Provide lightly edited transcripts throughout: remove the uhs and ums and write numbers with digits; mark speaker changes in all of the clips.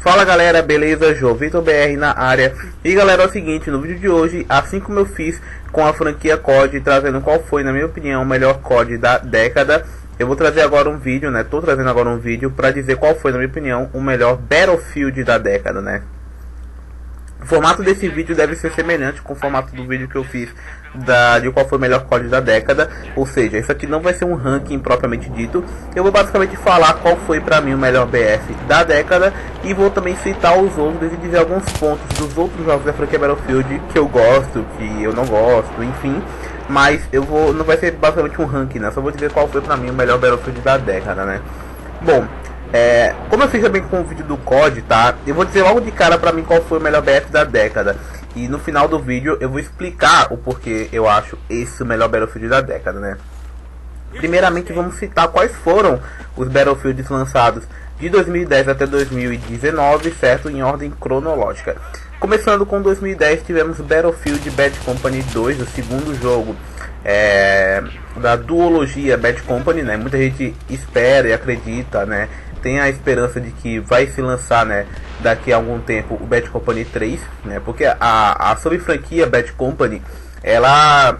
Speaker 1: Fala galera, beleza? João Vitor BR na área. E galera, é o seguinte, no vídeo de hoje, assim como eu fiz com a franquia COD, trazendo qual foi, na minha opinião, o melhor COD da década, eu vou trazer agora um vídeo, né? Tô trazendo agora um vídeo pra dizer qual foi, na minha opinião, o melhor Battlefield da década, né? O formato desse vídeo deve ser semelhante com o formato do vídeo que eu fiz de qual foi o melhor COD da década. Ou seja, isso aqui não vai ser um ranking propriamente dito. Eu vou basicamente falar qual foi pra mim o melhor BF da década. E vou também citar os outros e dizer alguns pontos dos outros jogos da franquia Battlefield que eu gosto, que eu não gosto, enfim. Mas não vai ser basicamente um ranking, né? Só vou dizer qual foi pra mim o melhor Battlefield da década, né? Bom, como eu fiz também com o vídeo do COD, tá? Eu vou dizer logo de cara pra mim qual foi o melhor BF da década. E no final do vídeo eu vou explicar o porquê eu acho esse o melhor Battlefield da década, né? Primeiramente vamos citar quais foram os Battlefields lançados de 2010 até 2019, certo? Em ordem cronológica. Começando com 2010, tivemos Battlefield Bad Company 2, o segundo jogo da duologia Bad Company, né? Muita gente espera e acredita, né? Tem a esperança de que vai se lançar, né, daqui a algum tempo o Bad Company 3, né? Porque a sub-franquia Bad Company, ela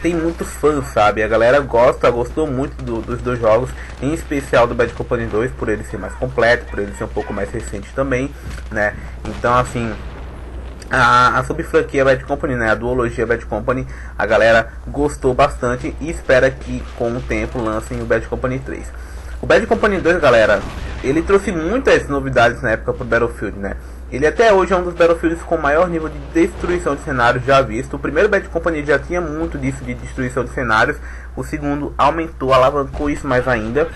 Speaker 1: tem muitos fãs, sabe? A galera gostou muito dos dois jogos, em especial do Bad Company 2, por ele ser mais completo, por ele ser um pouco mais recente também, né? Então, assim, a sub-franquia Bad Company, né, a duologia Bad Company, a galera gostou bastante e espera que com o tempo lancem o Bad Company 3. O Bad Company 2, galera, ele trouxe muitas novidades na época pro Battlefield, né? Ele até hoje é um dos Battlefields com maior nível de destruição de cenários já visto. O primeiro Bad Company já tinha muito disso de destruição de cenários. O segundo aumentou, alavancou isso mais ainda.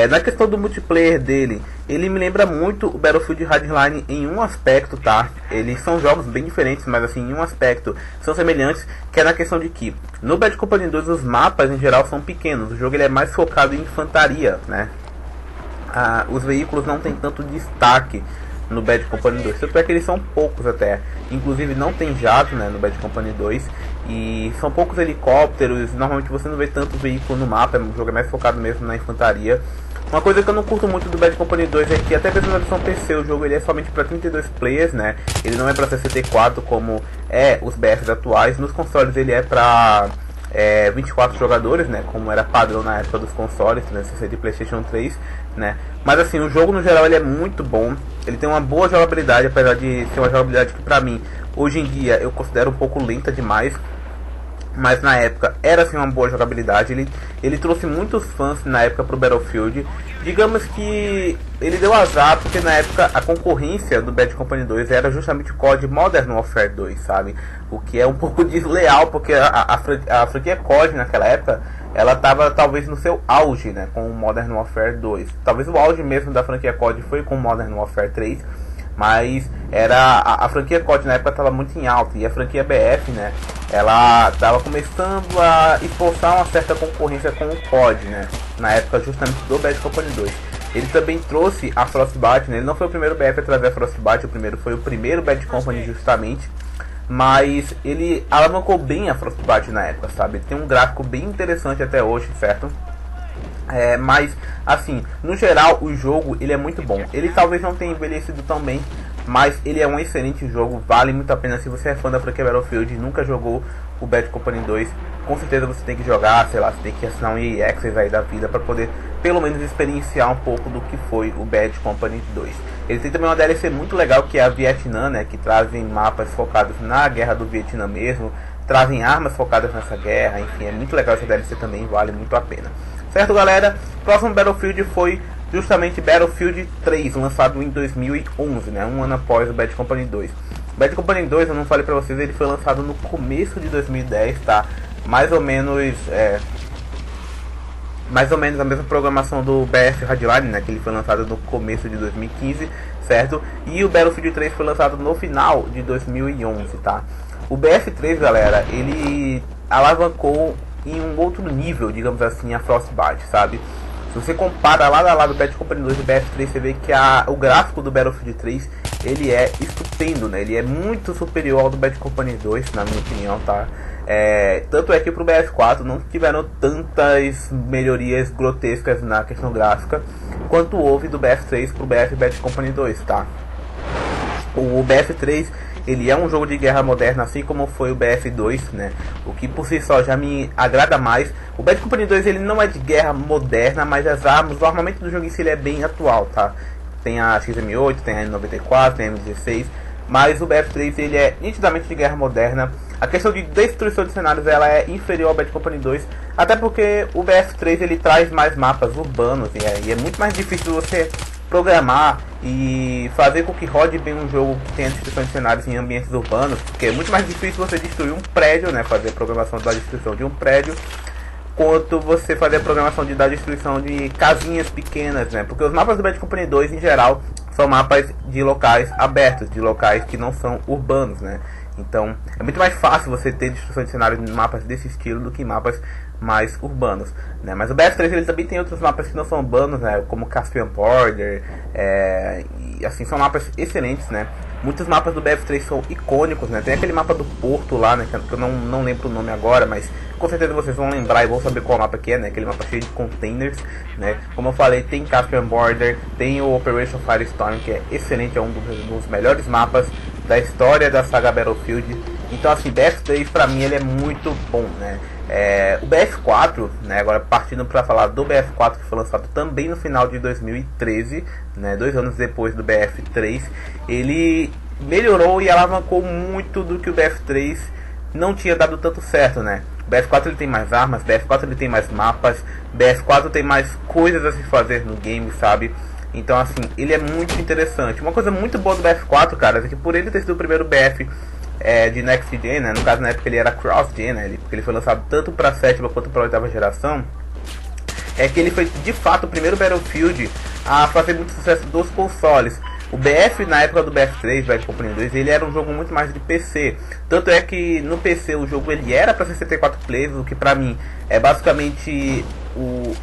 Speaker 1: Na questão do multiplayer dele, ele me lembra muito o Battlefield Hardline em um aspecto, tá? Eles são jogos bem diferentes, mas assim, em um aspecto são semelhantes, que é na questão de que no Bad Company 2 os mapas em geral são pequenos. O jogo ele é mais focado em infantaria, né? Os veículos não tem tanto destaque no Bad Company 2, tanto é que eles são poucos até. Inclusive não tem jato, né, no Bad Company 2. E são poucos helicópteros, normalmente você não vê tanto veículo no mapa, o jogo é mais focado mesmo na infantaria. Uma coisa que eu não curto muito do Bad Company 2 é que até mesmo na versão PC o jogo ele é somente para 32 players, né? Ele não é para 64 como os BFs atuais. Nos consoles ele é para 24 jogadores, né? Como era padrão na época dos consoles, né? Se de PlayStation 3, né? Mas assim, o jogo no geral ele é muito bom. Ele tem uma boa jogabilidade, apesar de ser uma jogabilidade que pra mim hoje em dia eu considero um pouco lenta demais. Mas na época era assim uma boa jogabilidade. Ele trouxe muitos fãs na época pro Battlefield. Digamos que ele deu azar porque na época a concorrência do Bad Company 2 era justamente o COD Modern Warfare 2, sabe? O que é um pouco desleal porque a franquia COD naquela época ela estava talvez no seu auge, né, com o Modern Warfare 2. Talvez o auge mesmo da franquia COD foi com o Modern Warfare 3. Mas a franquia COD na época estava muito em alta. E a franquia BF, né, ela estava começando a expulsar uma certa concorrência com o COD, né, na época justamente do Bad Company 2. Ele também trouxe a Frostbite, né, ele não foi o primeiro BF a trazer a Frostbite, foi o primeiro Bad Company justamente. Mas ele alavancou bem a Frostbite na época, sabe? Ele tem um gráfico bem interessante até hoje, certo? Mas assim, no geral o jogo ele é muito bom. Ele talvez não tenha envelhecido tão bem, mas ele é um excelente jogo. Vale muito a pena. Se você é fã da franquia Battlefield e nunca jogou o Bad Company 2, com certeza você tem que jogar, sei lá, você tem que assinar um EA Access aí da vida para poder pelo menos experienciar um pouco do que foi o Bad Company 2. Ele tem também uma DLC muito legal que é a Vietnã, né, que trazem mapas focados na guerra do Vietnã mesmo, trazem armas focadas nessa guerra, enfim, é muito legal essa DLC também, vale muito a pena. Certo, galera? Próximo Battlefield foi justamente Battlefield 3, lançado em 2011, né? Um ano após o Bad Company 2. Bad Company 2, eu não falei pra vocês, ele foi lançado no começo de 2010, tá? Mais ou menos a mesma programação do BF Hardline, né? Que ele foi lançado no começo de 2015, certo? E o Battlefield 3 foi lançado no final de 2011, tá? O BF3, galera, ele alavancou em um outro nível, digamos assim, a Frostbite, sabe? Se você compara lado a lado o Bad Company 2 e o BF3, você vê que o gráfico do Battlefield 3 ele é estupendo, né? Ele é muito superior ao do Bad Company 2, na minha opinião, tá? Tanto é que pro BF4 não tiveram tantas melhorias grotescas na questão gráfica quanto houve do BF3 pro BF Bad Company 2, tá? O BF3 ele é um jogo de guerra moderna, assim como foi o BF2, né? O que por si só já me agrada mais. O Bad Company 2 ele não é de guerra moderna, mas as armas, o armamento do jogo em si ele é bem atual, tá? Tem a XM8, tem a M94, tem a M16, mas o BF3 ele é nitidamente de guerra moderna. A questão de destruição de cenários ela é inferior ao Bad Company 2, até porque o BF3 ele traz mais mapas urbanos e é muito mais difícil você programar e fazer com que rode bem um jogo que tenha destruição de cenários em ambientes urbanos, porque é muito mais difícil você destruir um prédio, né, fazer a programação da destruição de um prédio, quanto você fazer a programação da destruição de casinhas pequenas, né, porque os mapas do Bad Company 2 em geral são mapas de locais abertos, de locais que não são urbanos, né. Então é muito mais fácil você ter destruição de cenários em mapas desse estilo do que em mapas mais urbanos, né? Mas o BF3 ele também tem outros mapas que não são urbanos, né? Como Caspian Border, e assim, são mapas excelentes, né? Muitos mapas do BF3 são icônicos, né? Tem aquele mapa do Porto lá, né? Que eu não lembro o nome agora, mas com certeza vocês vão lembrar e vão saber qual mapa que é, né? Aquele mapa cheio de containers, né? Como eu falei, tem Caspian Border, tem o Operation Firestorm, que é excelente, é um dos melhores mapas da história da saga Battlefield. Então assim, BF3 pra mim ele é muito bom, né? O BF4, né, agora partindo para falar do BF4, que foi lançado também no final de 2013, né, 2 anos depois do BF3, ele melhorou e alavancou muito do que o BF3 não tinha dado tanto certo, né? O BF4 ele tem mais armas, o BF4 ele tem mais mapas, o BF4 tem mais coisas a se fazer no game, sabe? Então assim, ele é muito interessante. Uma coisa muito boa do BF4, cara, é que por ele ter sido o primeiro BF de Next Gen, né? No caso na época ele era Cross Gen, né? Porque ele foi lançado tanto para a 7ª quanto para a 8ª geração. É que ele foi de fato o primeiro Battlefield a fazer muito sucesso dos consoles. O BF na época do BF3, Bad Company 2, ele era um jogo muito mais de PC. Tanto é que no PC o jogo ele era para 64 players, o que pra mim é basicamente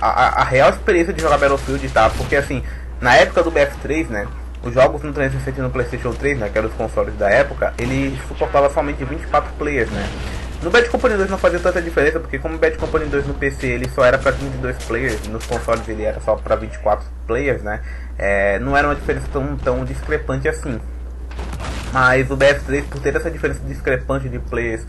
Speaker 1: a real experiência de jogar Battlefield, tá? Porque assim, na época do BF3, né? Os jogos no 360 e no PlayStation 3, né, que eram os consoles da época, ele suportava somente 24 players, né. No Bad Company 2 não fazia tanta diferença, porque como o Bad Company 2 no PC ele só era para 22 players, nos consoles ele era só para 24 players, né. Não era uma diferença tão discrepante assim. Mas o BF3, por ter essa diferença discrepante de players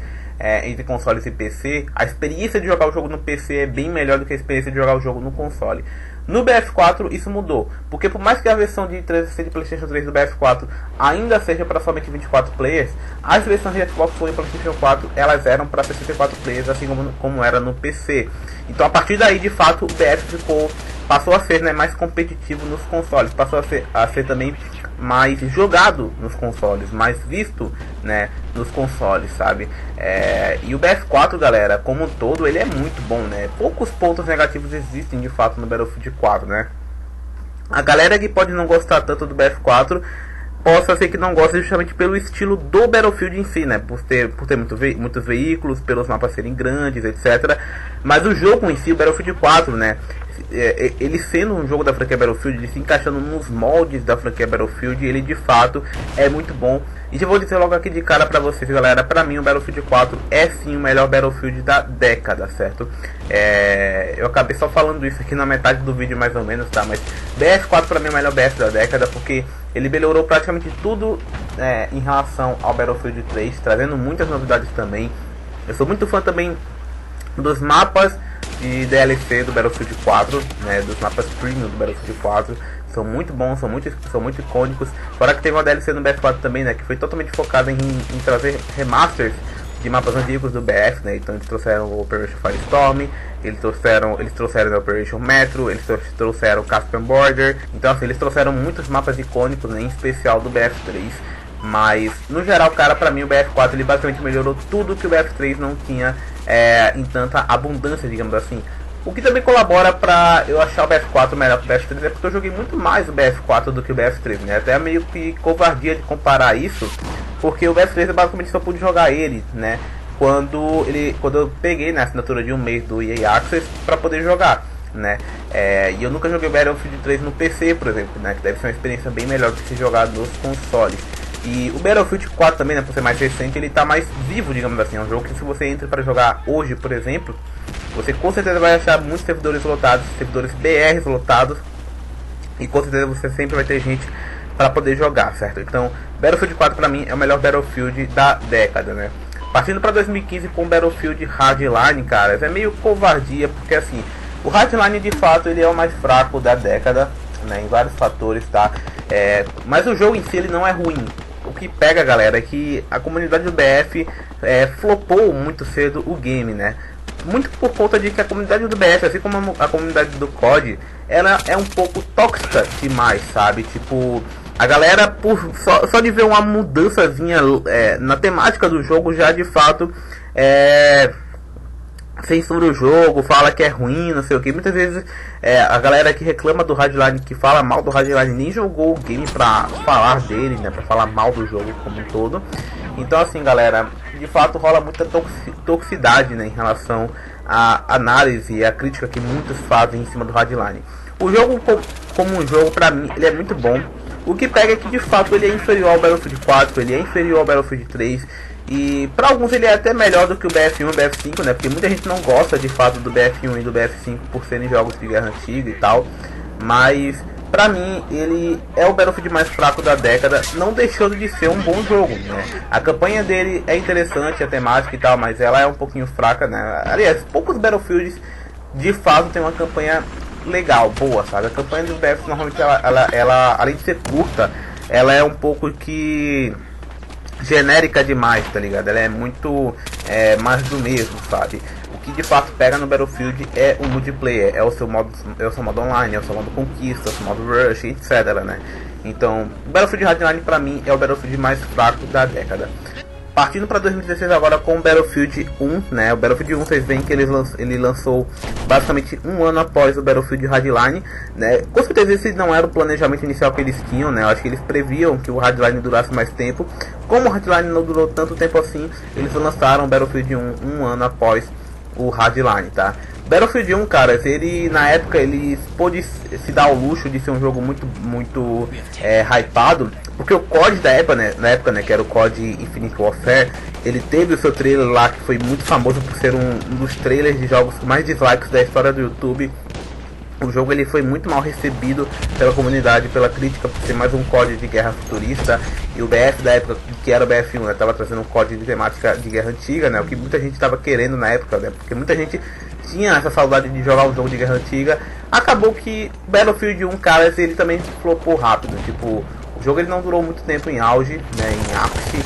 Speaker 1: entre consoles e PC, a experiência de jogar o jogo no PC é bem melhor do que a experiência de jogar o jogo no console. No BF4 isso mudou, porque por mais que a versão de 360 e PlayStation 3 do BF4 ainda seja para somente 24 players, as versões de Xbox One e PlayStation 4 elas eram para 64 players, assim como era no PC. Então a partir daí, de fato, o BF passou a ser, né, mais competitivo nos consoles, passou a ser também mais jogado nos consoles, mais visto, né, nos consoles, sabe? E o BF4, galera, como um todo, ele é muito bom, né? Poucos pontos negativos existem de fato no Battlefield 4, né? A galera que pode não gostar tanto do BF4 possa ser que não goste justamente pelo estilo do Battlefield em si, né? Por ter muitos veículos, pelos mapas serem grandes, etc. Mas o jogo em si, o Battlefield 4, né? Ele sendo um jogo da franquia Battlefield, ele se encaixando nos moldes da franquia Battlefield, ele de fato é muito bom. E já vou dizer logo aqui de cara pra vocês, galera, pra mim o Battlefield 4 é sim o melhor Battlefield da década, certo? Eu acabei só falando isso aqui na metade do vídeo mais ou menos, tá? Mas BF4 pra mim é o melhor BF da década, porque ele melhorou praticamente tudo em relação ao Battlefield 3, trazendo muitas novidades também. Eu sou muito fã também dos mapas de DLC do Battlefield 4, né, dos mapas premium do Battlefield 4, são muito bons, são muito icônicos. Fora que teve uma DLC no BF4 também, né, que foi totalmente focada em trazer remasters de mapas antigos do BF, né. Então eles trouxeram o Operation Firestorm, eles trouxeram o Operation Metro, eles trouxeram o Caspian Border. Então assim, eles trouxeram muitos mapas icônicos, né, em especial do BF3. Mas no geral, cara, pra mim o BF4 ele basicamente melhorou tudo que o BF3 não tinha em tanta abundância, digamos assim. O que também colabora pra eu achar o BF4 melhor que o BF3 é porque eu joguei muito mais o BF4 do que o BF3, né? Até meio que covardia de comparar isso, porque o BF3 eu basicamente só pude jogar ele, né? Quando eu peguei na assinatura de um mês do EA Access pra poder jogar. né? E eu nunca joguei Battlefield 3 no PC, por exemplo, né? Que deve ser uma experiência bem melhor do que se jogar nos consoles. E o Battlefield 4 também, né, por ser mais recente, ele tá mais vivo, digamos assim. É um jogo que se você entra para jogar hoje, por exemplo, você com certeza vai achar muitos servidores lotados, servidores BRs lotados, e com certeza você sempre vai ter gente para poder jogar, certo? Então, Battlefield 4 para mim é o melhor Battlefield da década, né? Partindo para 2015 com Battlefield Hardline, cara, é meio covardia, porque assim, o Hardline de fato ele é o mais fraco da década, né, em vários fatores, tá? Mas o jogo em si ele não é ruim. O que pega, galera, é que a comunidade do BF flopou muito cedo o game, né? Muito por conta de que a comunidade do BF, assim como a comunidade do COD, ela é um pouco tóxica demais, sabe? Tipo, a galera, só de ver uma mudançazinha na temática do jogo, já de fato censura o jogo, fala que é ruim, não sei o que. Muitas vezes a galera que reclama do Hardline, que fala mal do Hardline, nem jogou o game pra falar dele, né, pra falar mal do jogo como um todo. Então assim, galera, de fato rola muita toxicidade, né, em relação à análise e à crítica que muitos fazem em cima do Hardline. O jogo como um jogo, pra mim, ele é muito bom. O que pega é que de fato ele é inferior ao Battlefield 4, ele é inferior ao Battlefield 3. E para alguns ele é até melhor do que o BF1 e o BF5, né? Porque muita gente não gosta de fato do BF1 e do BF5 por serem jogos de guerra antiga e tal. Mas pra mim ele é o Battlefield mais fraco da década, não deixando de ser um bom jogo, né? A campanha dele é interessante, a temática e tal, mas ela é um pouquinho fraca, né? Aliás, poucos Battlefields de fato tem uma campanha legal, boa, sabe? A campanha do BF normalmente ela além de ser curta, ela é um pouco que genérica demais, tá ligado? Ela é muito mais do mesmo, sabe? O que de fato pega no Battlefield é o multiplayer, é o seu modo online, é o seu modo conquista, é o seu modo rush, etc, né? Então, o Battlefield Hardline pra mim é o Battlefield mais fraco da década. Partindo para 2016 agora com o Battlefield 1, né? O Battlefield 1, vocês veem que ele lançou basicamente um ano após o Battlefield Hardline, né? Com certeza esse não era o planejamento inicial que eles tinham, né? Eu acho que eles previam que o Hardline durasse mais tempo. Como o Hardline não durou tanto tempo assim, eles lançaram o Battlefield 1 um ano após o Hardline, tá? Battlefield 1, cara, ele na época ele pôde se dar ao luxo de ser um jogo muito hypado, porque o COD da época, né, que era o COD Infinite Warfare, ele teve o seu trailer lá que foi muito famoso por ser um dos trailers de jogos com mais dislikes da história do YouTube. O jogo ele foi muito mal recebido pela comunidade, pela crítica, por ser mais um COD de guerra futurista. E o BF da época, que era o BF1, né, tava trazendo um COD de temática de guerra antiga, né, o que muita gente estava querendo na época, né, porque muita gente tinha essa saudade de jogar um jogo de guerra antiga. Acabou que Battlefield 1, cara, ele também flopou rápido. Tipo, o jogo ele não durou muito tempo em auge, né, em ápice.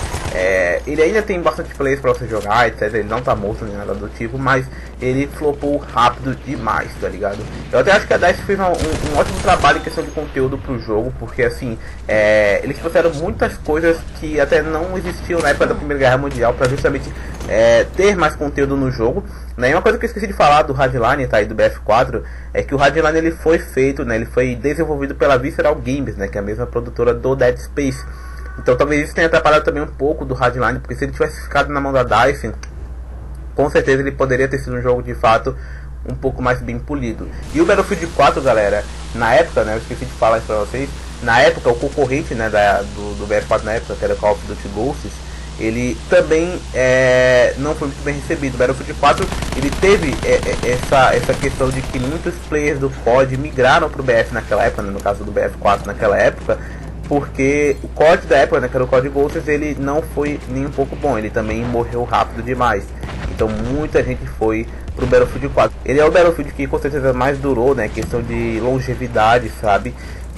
Speaker 1: Ele ainda tem bastante players para você jogar, etc. Ele não tá morto nem nada do tipo, mas ele flopou rápido demais, tá ligado? Eu até acho que a DICE fez um ótimo trabalho em questão de conteúdo pro jogo, porque assim, eles trouxeram muitas coisas que até não existiam na época da Primeira Guerra Mundial para justamente ter mais conteúdo no jogo, né? E uma coisa que eu esqueci de falar do Hardline, tá, aí do BF4, é que o Hardline ele foi feito, né, ele foi desenvolvido pela Visceral Games, né, que é a mesma produtora do Dead Space. Então talvez isso tenha atrapalhado também um pouco do Hardline, porque se ele tivesse ficado na mão da DICE, com certeza ele poderia ter sido um jogo de fato um pouco mais bem polido. E o Battlefield 4, galera, na época, né, eu esqueci de falar isso pra vocês, na época o concorrente, né, do BF4 na época, que era o Call of Duty Ghosts, ele também não foi muito bem recebido. O Battlefield 4 ele teve essa questão de que muitos players do COD migraram pro BF naquela época, né, no caso do BF4 naquela época, porque o COD da época, né, que era o COD Ghosts, ele não foi nem um pouco bom, ele também morreu rápido demais. Então muita gente foi pro Battlefield 4. Ele é o Battlefield que com certeza mais durou, né, questão de longevidade, sabe?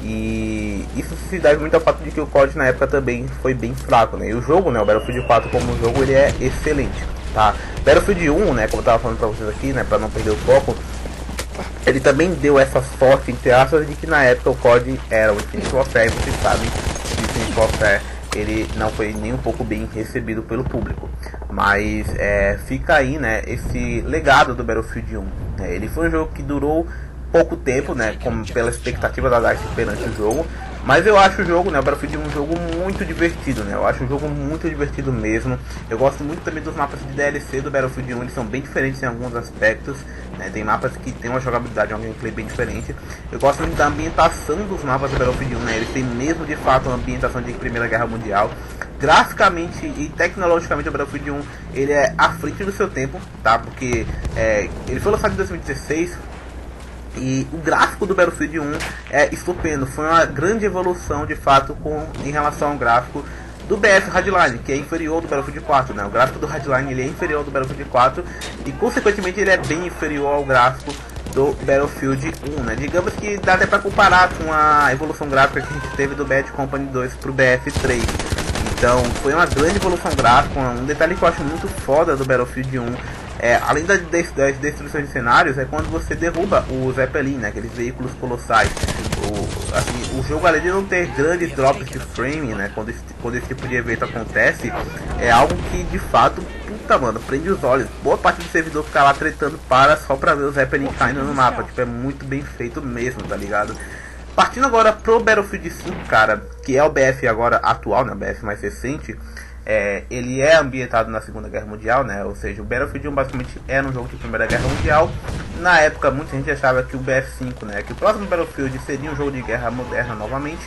Speaker 1: E isso se deve muito ao fato de que o COD na época também foi bem fraco, né? E o jogo, né, o Battlefield 4 como jogo, ele é excelente, tá? Battlefield 1, né, como eu tava falando pra vocês aqui, né, pra não perder o foco, ele também deu essa sorte, entre aspas, de que na época o COD era o Infinite Warfare, você sabe, o Infinite Warfare ele não foi nem um pouco bem recebido pelo público. Mas fica aí, né, esse legado do Battlefield 1. Ele foi um jogo que durou pouco tempo, né, como pela expectativa da DICE perante o jogo, Mas eu acho o jogo, né, o Battlefield um jogo muito divertido, né? Eu acho um jogo muito divertido mesmo. Eu gosto muito também dos mapas de DLC do Battlefield 1, eles são bem diferentes em alguns aspectos, né? Tem mapas que tem uma jogabilidade, um gameplay bem diferente. Eu gosto muito da ambientação dos mapas do Battlefield 1, né? Eles têm mesmo de fato uma ambientação de Primeira Guerra Mundial. Graficamente e tecnologicamente o Battlefield 1 ele é à frente do seu tempo, tá? Porque ele foi lançado em 2016. E o gráfico do Battlefield 1 é estupendo, foi uma grande evolução de fato em relação ao gráfico do BF Hardline, que é inferior ao do Battlefield 4, né? O gráfico do Hardline ele é inferior ao do Battlefield 4 e consequentemente ele é bem inferior ao gráfico do Battlefield 1, né? Digamos que dá até para comparar com a evolução gráfica que a gente teve do Bad Company 2 pro BF3. Então foi uma grande evolução gráfica. Um detalhe que eu acho muito foda do Battlefield 1, além das destruições de cenários, é quando você derruba o Zeppelin, né, aqueles veículos colossais. O jogo, além de não ter grandes drops de frame, né, quando esse tipo de evento acontece, é algo que de fato, puta mano, prende os olhos. Boa parte do servidor fica lá tretando só pra ver o Zeppelin caindo no mapa. Tipo, é muito bem feito mesmo, tá ligado? Partindo agora pro Battlefield 5, cara, que é o BF agora atual, né, o BF mais recente. Ele é ambientado na Segunda Guerra Mundial, né? Ou seja, o Battlefield 1 basicamente era um jogo de Primeira Guerra Mundial. Na época, muita gente achava que o BF5, né, que o próximo Battlefield seria um jogo de guerra moderna novamente.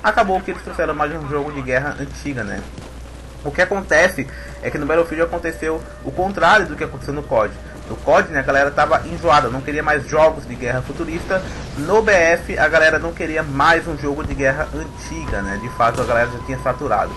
Speaker 1: Acabou que eles trouxeram mais um jogo de guerra antiga, né? O que acontece é que no Battlefield aconteceu o contrário do que aconteceu no COD. No COD, né, a galera tava enjoada, não queria mais jogos de guerra futurista. No BF, a galera não queria mais um jogo de guerra antiga, né? De fato, a galera já tinha saturado.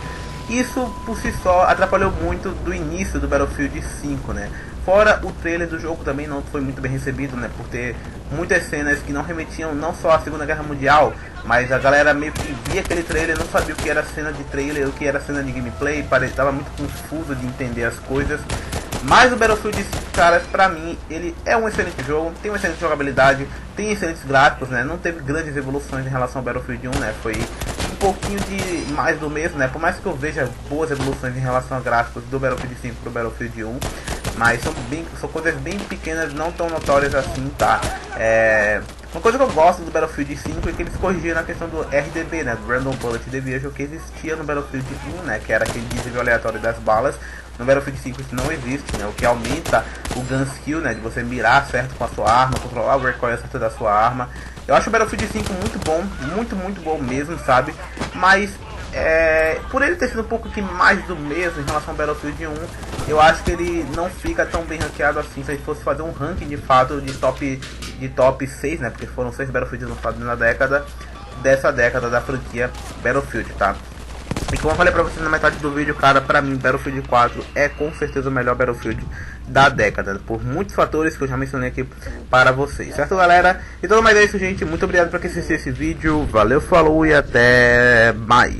Speaker 1: Isso por si só atrapalhou muito do início do Battlefield 5, né? Fora o trailer do jogo também não foi muito bem recebido, né? Por ter muitas cenas que não remetiam não só à Segunda Guerra Mundial, mas a galera meio que via aquele trailer, não sabia o que era cena de trailer, o que era cena de gameplay, estava muito confuso de entender as coisas. Mas o Battlefield 5, caras, pra mim, ele é um excelente jogo, tem uma excelente jogabilidade, tem excelentes gráficos, né? Não teve grandes evoluções em relação ao Battlefield 1, né? Foi um pouquinho de mais do mesmo, né? Por mais que eu veja boas evoluções em relação a gráficos do Battlefield 5 pro Battlefield 1, mas são coisas bem pequenas, não tão notórias assim, tá? Uma coisa que eu gosto do Battlefield 5 é que eles corrigiram a questão do RDB, né? Do Random Bullet Deviation, que existia no Battlefield 1, né? Que era aquele desvio aleatório das balas. No Battlefield 5 isso não existe, né? O que aumenta o gun skill, né? De você mirar certo com a sua arma, controlar o recoil certo da sua arma. Eu acho o Battlefield 5 muito bom, muito bom mesmo, sabe? Mas por ele ter sido um pouco que mais do mesmo em relação ao Battlefield 1, eu acho que ele não fica tão bem ranqueado assim. Se a gente fosse fazer um ranking de fato de top 6, né? Porque foram 6 Battlefields lançados dessa década da franquia Battlefield, tá? E como eu falei pra vocês na metade do vídeo, cara, pra mim Battlefield 4 é com certeza o melhor Battlefield da década, por muitos fatores que eu já mencionei aqui para vocês, certo, galera? Então, mais é isso, gente, muito obrigado por quem assistiu esse vídeo, valeu, falou e até mais.